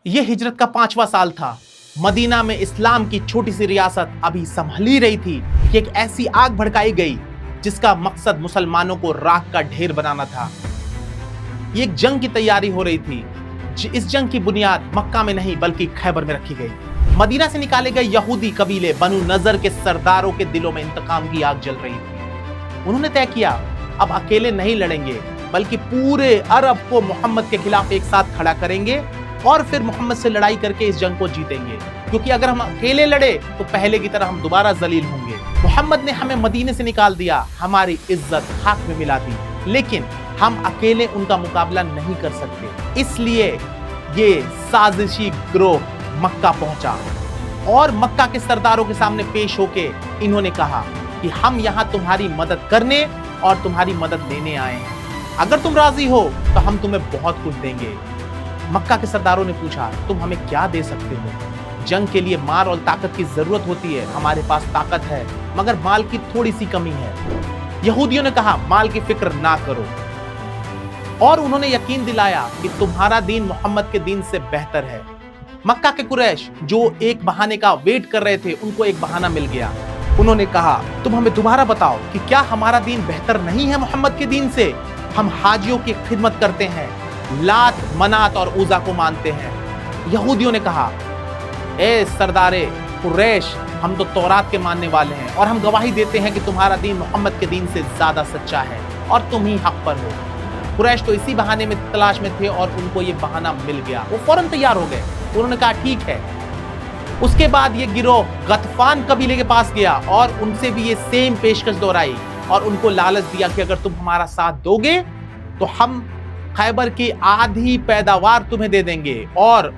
ये हिजरत का 5वां साल था। मदीना में इस्लाम की छोटी सी रियासत अभी संभल ही रही थी कि एक ऐसी आग भड़काई गई जिसका मकसद मुसलमानों को राख का ढेर बनाना था। ये एक जंग की तैयारी हो रही थी। इस जंग की बुनियाद मक्का में नहीं बल्कि खैबर में रखी गई। मदीना से निकाले गए यहूदी कबीले बनु नजर के सरदारों के दिलों में इंतकाम की आग जल रही थी। उन्होंने तय किया अब अकेले नहीं लड़ेंगे बल्कि पूरे अरब को मोहम्मद के खिलाफ एक साथ खड़ा करेंगे और फिर मोहम्मद से लड़ाई करके इस जंग को जीतेंगे, क्योंकि अगर हम अकेले लड़े तो पहले की तरह हम दोबारा जलील होंगे। मोहम्मद ने हमें मदीने से निकाल दिया, हमारी इज्जत खाक में मिला दी, लेकिन हम अकेले उनका मुकाबला नहीं कर सकते। इसलिए ये साजिशी गिरोह मक्का पहुंचा और मक्का के सरदारों के सामने पेश होके इन्होंने कहा कि हम यहाँ तुम्हारी मदद करने और तुम्हारी मदद लेने आए हैं। अगर तुम राजी हो तो हम तुम्हें बहुत कुछ देंगे। मक्का के सरदारों ने पूछा, तुम हमें क्या दे सकते हो? जंग के लिए माल और ताकत की जरूरत होती है, हमारे पास ताकत है मगर माल की थोड़ी सी कमी है। यहूदियों ने कहा, माल की फिक्र ना करो, और उन्होंने यकीन दिलाया कि तुम्हारा दीन मोहम्मद के दीन से बेहतर है। मक्का के कुरैश जो एक बहाने का वेट कर रहे थे, उनको एक बहाना मिल गया। उन्होंने कहा, तुम हमें दोबारा बताओ कि क्या हमारा दीन बेहतर नहीं है मोहम्मद के दीन से? हम हाजियों की खिदमत करते हैं, लात मनात और ऊजा को मानते हैं। यहूदियों ने कहा, ए सरदारे कुरैश, हम तो तौरात के मानने वाले हैं और हम गवाही देते हैं कि तुम्हारा दीन मोहम्मद के दीन से ज्यादा सच्चा है और तुम ही हक पर हो। कुरैश तो इसी बहाने में तलाश में थे और उनको ये बहाना मिल गया। वो फौरन तैयार हो गए। उन्होंने कहा, ठीक है। उसके बाद ये गिरोह गतफान कबीले के पास गया और उनसे भी ये सेम पेशकश दोहराई और उनको लालच दिया कि अगर तुम हमारा साथ दोगे तो हम खैबर की आधी पैदावार तुम्हें दे देंगे और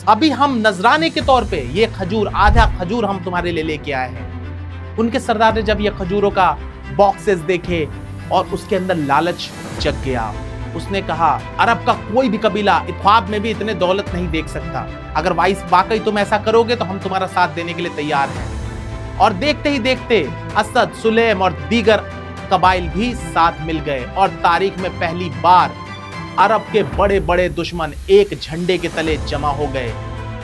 अभी हम नजराने के तौर पे ये खजूर, आधा खजूर हम तुम्हारे लिए लेके आए हैं। उनके सरदार ने जब ये खजूरों का बॉक्सेस देखे और उसके अंदर लालच जग गया। उसने कहा, अरब का कोई भी कबीला ख्वाब में भी इतने दौलत नहीं देख सकता। अगर वाकई तुम ऐसा करोगे तो हम तुम्हारा साथ देने के लिए तैयार हैं। और देखते ही देखते असद, सुलेम और दीगर कबाइल भी साथ मिल गए और तारीख में पहली बार अरब के बड़े बड़े दुश्मन एक झंडे के तले जमा हो गए।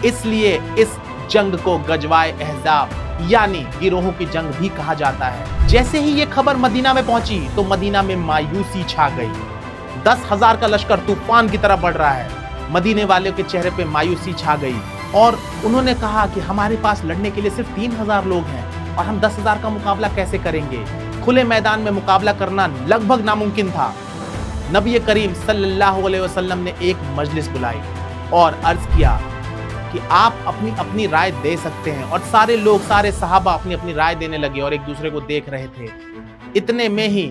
इसलिए इस जंग को गजवाए अहज़ाब यानी गिरोहों की जंग भी कहा जाता है। जैसे ही ये खबर मदीना में पहुंची तो मदीना में मायूसी छा गई। 10,000 का लश्कर तूफान की तरह बढ़ रहा है। मदीने वालों के चेहरे पे मायूसी छा गई और उन्होंने कहा कि हमारे पास लड़ने के लिए सिर्फ 3,000 लोग हैं और हम 10,000 का मुकाबला कैसे करेंगे? खुले मैदान में मुकाबला करना लगभग नामुमकिन था। नबी करीम सल्लल्लाहु अलैहि वसल्लम ने एक मजलिस बुलाई और अर्ज किया कि आप अपनी अपनी राय दे सकते हैं, और सारे लोग, सारे सहाबा अपनी अपनी राय देने लगे और एक दूसरे को देख रहे थे। इतने में ही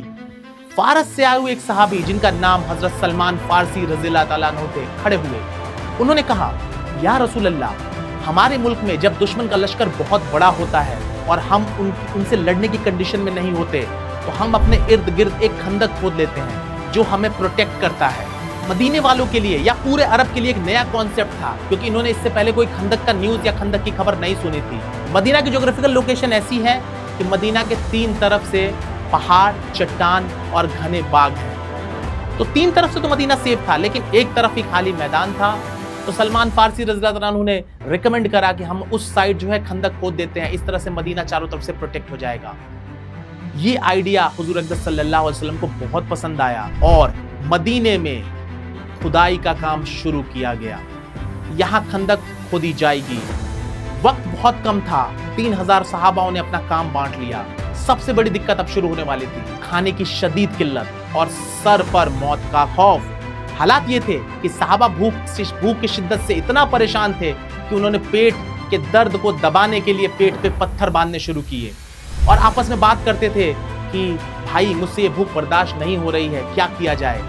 फारस से आए हुए एक सहाबी जिनका नाम हजरत सलमान फारसी रज़ियल्लाहु ताला अन्हु थे, खड़े हुए। उन्होंने कहा, या रसूल अल्लाह, हमारे मुल्क में जब दुश्मन का लश्कर बहुत बड़ा होता है और हम उनसे लड़ने की कंडीशन में नहीं होते तो हम अपने इर्द गिर्द एक खंदक खोद लेते हैं जो हमें प्रोटेक्ट करता है। मदीने वालों के लिए या पूरे अरब के लिए एक नया कॉन्सेप्ट था, क्योंकि इन्होंने इससे पहले कोई खंदक का न्यूज़ या खंदक की खबर नहीं सुनी थी। मदीना की ज्योग्राफिकल लोकेशन ऐसी है कि मदीना के 3 तरफ से पहाड़, चट्टान और घने बाग हैं। तो 3 तरफ से तो मदीना सेफ था, लेकिन एक तरफ ही खाली मैदान था। तो सलमान फारसी रज़ियल्लाहु अन्हु ने रिकमेंड करा कि हम उस साइड जो है खंदक खोद देते हैं, इस तरह से मदीना चारों तरफ से प्रोटेक्ट हो जाएगा। ये आइडिया हुजूर अक़दस सल्लल्लाहु अलैहि वसल्लम को बहुत पसंद आया और मदीने में खुदाई का काम शुरू किया गया। यहाँ खंदक खोदी जाएगी। वक्त बहुत कम था। 3,000 सहाबाओं ने अपना काम बांट लिया। सबसे बड़ी दिक्कत अब शुरू होने वाली थी, खाने की शदीद किल्लत और सर पर मौत का खौफ। हालात ये थे कि सहाबा भूख की शिद्दत से इतना परेशान थे कि उन्होंने पेट के दर्द को दबाने के लिए पेट पे पत्थर बांधने शुरू किए और आपस में बात करते थे कि भाई, मुझसे ये भूख बर्दाश्त नहीं हो रही है, क्या किया जाए?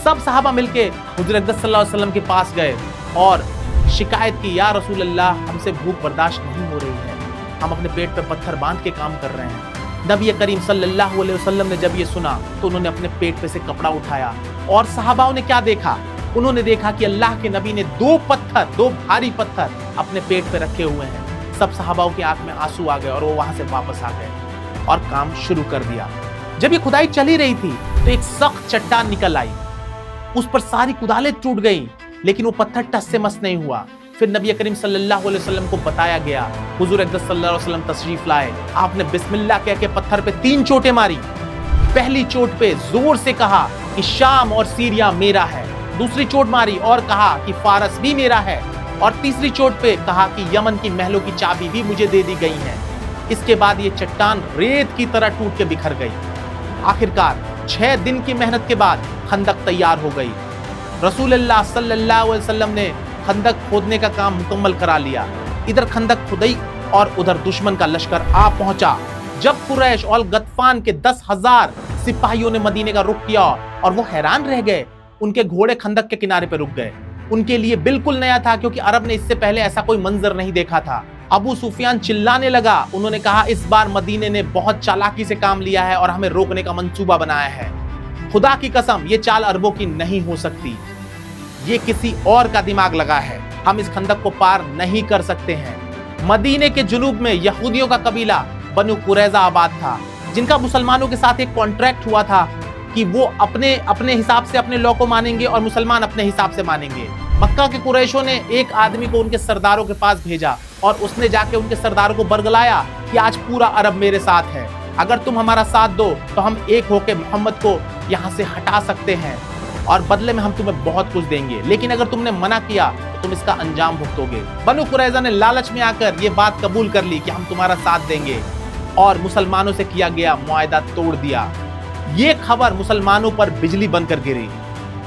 सब सहाबा मिलके हुज़ूर अक़दस सल्लल्लाहु अलैहि वसल्लम के पास गए और शिकायत की, या रसूल अल्लाह, हमसे भूख बर्दाश्त नहीं हो रही है, हम अपने पेट पे पत्थर बांध के काम कर रहे हैं। नबी करीम सल्लल्लाहु अलैहि वसल्लम ने जब ये सुना तो उन्होंने अपने पेट पे से कपड़ा उठाया और सहाबाओं ने क्या देखा? उन्होंने देखा कि अल्लाह के नबी ने 2 भारी पत्थर अपने पेट पे रखे हुए हैं। सब सहाबाओं की आंख में आंसू आ गए और वो वहां से वापस आ गए और काम शुरू कर दिया। जब ये खुदाई चल ही रही थी तो एक सख्त चट्टान निकल आई, उस पर सारी कुदालें टूट गई लेकिन वो पत्थर टस से मस नहीं हुआ। फिर नबी करीम सल्लल्लाहु अलैहि वसल्लम को बताया गया, हुजूर अक़दस सल्लल्लाहु अलैहि वसल्लम तशरीफ लाए, आपने बिस्मिल्लाह कह के पत्थर पे 3 चोटें मारी। पहली चोट पे जोर से कहा कि शाम और सीरिया मेरा है, दूसरी चोट मारी और कहा कि फारस भी मेरा है, और तीसरी चोट पे कहा कि यमन की महलों की चाबी भी मुझे दे दी गई है। इसके बाद ये चट्टान रेत की तरह टूट के बिखर गई। आखिरकार 6 दिन की मेहनत के बाद खंदक तैयार हो गई। रसूलुल्लाह सल्लल्लाहु अलैहि वसल्लम ने खंदक खोदने का काम मुकम्मल करा लिया। इधर खंदक खुदाई और उधर दुश्मन का लश्कर आ पहुंचा। जब कुरैश और गतफान के 10,000 सिपाहियों ने मदीने का रुख किया और वो हैरान रह गए, उनके घोड़े खंदक के किनारे पे रुक गए। उनके लिए बिल्कुल नया था, क्योंकि अरब ने इससे पहले ऐसा कोई मंजर नहीं देखा था। अबू सुफियान चिल्लाने लगा। उन्होंने कहा, इस बार मदीने ने बहुत चालाकी से काम लिया है और हमें रोकने का मंसूबा बनाया है। खुदा की कसम, ये चाल अरबों की नहीं हो सकती, ये किसी और का दिमाग लगा है। हम इस खंदक को पार नहीं कर सकते हैं। मदीने के जुनूब में यहूदियों का कबीला बनु कुरैजा आबाद था, जिनका मुसलमानों के साथ एक कॉन्ट्रैक्ट हुआ था कि वो अपने हिसाब से अपने लॉ को मानेंगे और मुसलमान अपने हिसाब से मानेंगे। मक्का के कुरैशों ने एक आदमी को उनके सरदारों के पास भेजा और उसने जाके उनके सरदारों को बरगलाया कि आज पूरा अरब मेरे साथ है, अगर तुम हमारा साथ दो तो हम एक होकर मोहम्मद को यहाँ से हटा सकते हैं और बदले में हम तुम्हें बहुत कुछ देंगे, लेकिन अगर तुमने मना किया तो तुम इसका अंजाम भुगतोगे। बनु कुरैजा ने लालच में आकर ये बात कबूल कर ली कि हम तुम्हारा साथ देंगे और मुसलमानों से किया गया मुआहदा तोड़ दिया। ये खबर मुसलमानों पर बिजली बनकर गिरी।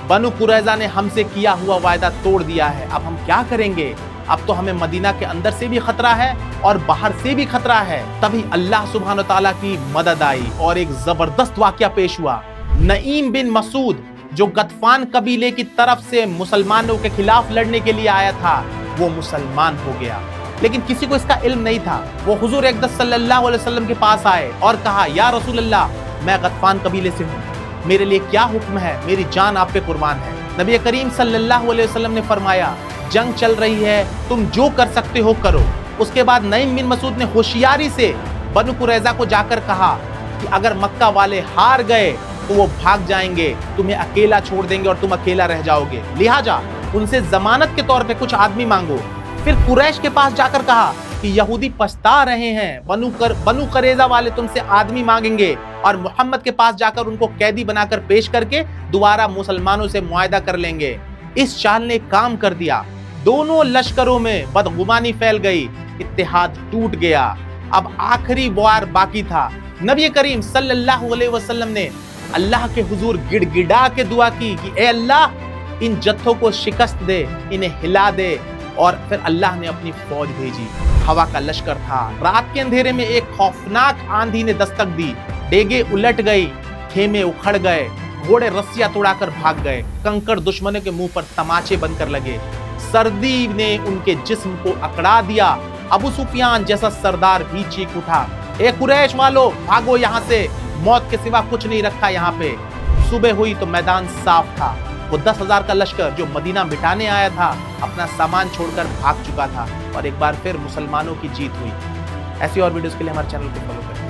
बनु कुरैजा ने हमसे किया हुआ वायदा तोड़ दिया है, अब हम क्या करेंगे? अब तो हमें मदीना के अंदर से भी खतरा है और बाहर से भी खतरा है। तभी अल्लाह सुब्हान व तआला की मदद आई और एक जबरदस्त वाकया पेश हुआ। नईम बिन मसूद, जो गतफान कबीले की तरफ से मुसलमानों के खिलाफ लड़ने के लिए आया था, वो मुसलमान हो गया, लेकिन किसी को इसका इल्म नहीं था। वो हुजूर अक़दस सल्लल्लाहु अलैहि वसल्लम के पास आए और कहा, या रसूल अल्लाह, मैं गतफान कबीले से हूँ, मेरे लिए क्या हुक्म है? मेरी जान आप पे कुर्बान है। नबी करीम सल्लल्लाहु अलैहि वसल्लम ने फरमाया, जंग चल रही है, तुम जो कर सकते हो करो। उसके बाद नईम बिन मसूद ने होशियारी से बनु कुरैजा को जाकर कहा कि अगर मक्का वाले हार गए तो वो भाग जाएंगे, तुम्हें अकेला छोड़ देंगे और तुम अकेला रह जाओगे, लिहाजा उनसे जमानत के तौर पे कुछ आदमी मांगो। फिर कुरैश के पास जाकर कहा कि यहूदी पछता रहे हैं, बनु कुरैजा वाले तुमसे आदमी मांगेंगे और मोहम्मद के पास जाकर उनको कैदी बनाकर पेश करके दोबारा मुसलमानों से मुआहदा कर लेंगे। इस चाल ने काम कर दिया। दोनों लश्करों में बदगुमानी फैल गई, इत्तेहाद टूट गया। अब आखिरी वार बाकी था। नबी करीम सल्लल्लाहु अलैहि वसल्लम ने अल्लाह के हुजूर गिड़गिड़ा के दुआ की कि ए अल्लाह, इन जत्थों को शिकस्त दे, इन्हें हिला दे। और फिर अल्लाह ने अपनी फौज भेजी। हवा का लश्कर था। रात के अंधेरे में एक खौफनाक आंधी ने दस्तक दी। डेगे उलट गई, खेमे उखड़ गए, घोड़े रस्सियां तोड़ाकर भाग गए, कंकड़ दुश्मनों के मुंह पर तमाचे बनकर लगे। सर्दी ने उनके जिस्म को अकड़ा दिया। अबू सुफियान जैसा सरदार भी चीख उठा, ए कुरैश वालों, भागो यहाँ से, मौत के सिवा कुछ नहीं रखा यहाँ पे। सुबह हुई तो मैदान साफ था। वो 10,000 का लश्कर जो मदीना मिटाने आया था, अपना सामान छोड़कर भाग चुका था और एक बार फिर मुसलमानों की जीत हुई। ऐसी और वीडियोस के लिए हमारे चैनल को फॉलो करें।